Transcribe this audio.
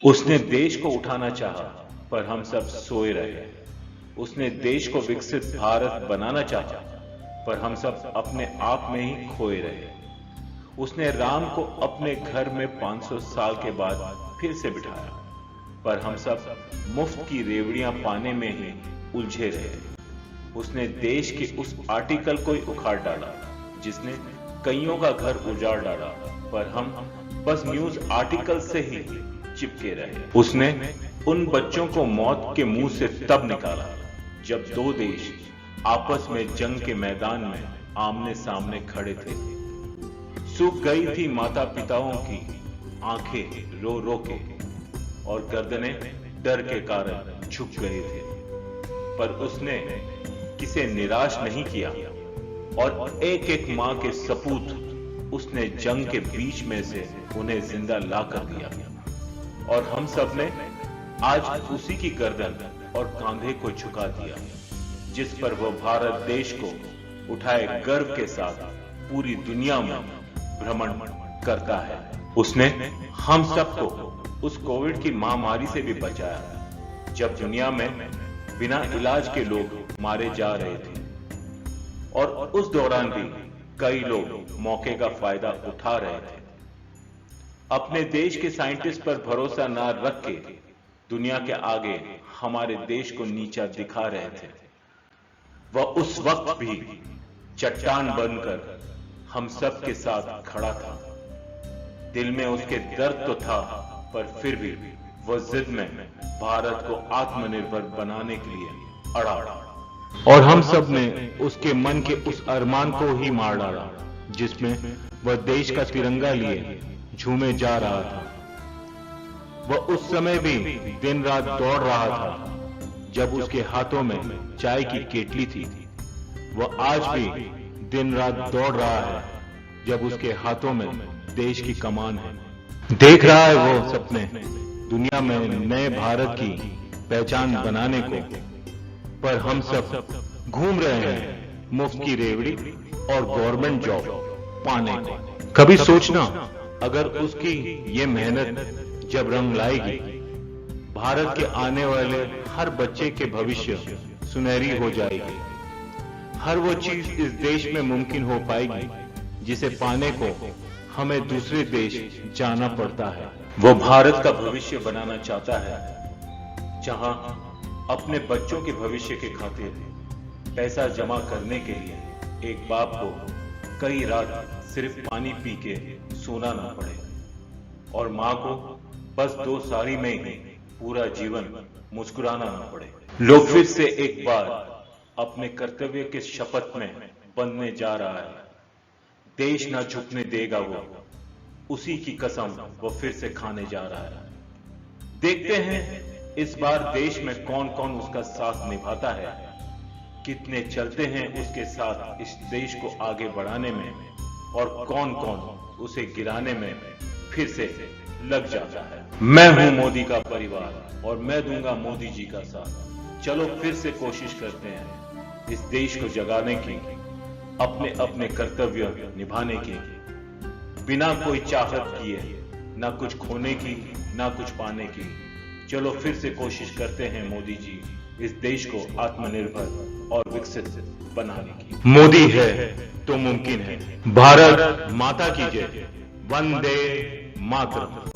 उसने देश को उठाना चाहा, पर हम सब सोए रहे। उसने देश को विकसित भारत बनाना चाहा, पर हम सब अपने आप में ही खोए रहे। उसने राम को अपने घर में 500 साल के बाद फिर से बिठाया, पर हम सब मुफ्त की रेवड़ियां पाने में ही उलझे रहे। उसने देश के उस आर्टिकल को ही उखाड़ डाला जिसने कईयों का घर उजाड़ डाला, पर हम बस न्यूज आर्टिकल से ही चिपके रहे। उसने उन बच्चों को मौत के मुंह से तब निकाला जब दो देश आपस में जंग के मैदान में आमने सामने खड़े थे। सूख गई थी माता पिताओं की आंखें रो रो के, और गर्दनें डर के कारण झुक गए थे, पर उसने किसे निराश नहीं किया, और एक एक मां के सपूत उसने जंग के बीच में से उन्हें जिंदा ला कर दिया। और हम सब ने आज उसी की गर्दन और कांधे को झुका दिया जिस पर वह भारत देश को उठाए गर्व के साथ पूरी दुनिया में भ्रमण करता है। उसने हम सबको उस कोविड की महामारी से भी बचाया जब दुनिया में बिना इलाज के लोग मारे जा रहे थे, और उस दौरान भी कई लोग मौके का फायदा उठा रहे थे। अपने देश के साइंटिस्ट पर भरोसा न रख के दुनिया के आगे हमारे देश को नीचा दिखा रहे थे। वह उस वक्त भी चट्टान बनकर हम सब के साथ खड़ा था। दिल में उसके दर्द तो था, पर फिर भी वह जिद में भारत को आत्मनिर्भर बनाने के लिए अड़ा, और हम सब ने उसके मन के उस अरमान को ही मार डाला जिसमें वह देश का तिरंगा लिए झूमे जा रहा था। वह उस समय भी दिन रात दौड़ रहा था जब उसके हाथों में चाय की केतली थी। वह आज भी दिन रात दौड़ रहा है जब उसके हाथों में देश की कमान है। देख रहा है वो सपने दुनिया में नए भारत की पहचान बनाने को, पर हम सब घूम रहे हैं मुफ्त की रेवड़ी और गवर्नमेंट जॉब पाने को। कभी सोचना, अगर उसकी ये मेहनत जब रंग लाएगी, भारत के आने वाले हर बच्चे के भविष्य सुनहरी हो जाएगी। हर वो चीज इस देश में मुमकिन हो पाएगी जिसे पाने को हमें दूसरे देश जाना पड़ता है। वो भारत का भविष्य बनाना चाहता है जहां अपने बच्चों के भविष्य के खातिर पैसा जमा करने के लिए एक बाप को कई रात सिर्फ पानी पी के सोना ना पड़े, और मां को बस 2 साड़ी में ही पूरा जीवन मुस्कुराना ना पड़े। लोग फिर से एक बार अपने कर्तव्य के शपथ में बंधने जा रहा है। देश ना झुकने देगा वो, उसी की कसम वो फिर से खाने जा रहा है। देखते हैं इस बार देश में कौन कौन उसका साथ निभाता है, कितने चलते हैं उसके साथ इस देश को आगे बढ़ाने में, और कौन कौन उसे गिराने में फिर से लग जाता है। मैं हूं मोदी का परिवार और मैं दूंगा मोदी जी का साथ। चलो फिर से कोशिश करते हैं इस देश को जगाने की, अपने अपने कर्तव्य निभाने की, बिना कोई चाहत किए, ना कुछ खोने की ना कुछ पाने की। चलो फिर से कोशिश करते हैं मोदी जी इस देश को आत्मनिर्भर और विकसित बनाने की। मोदी है तो मुमकिन है। भारत माता की जय। वंदे मातरम।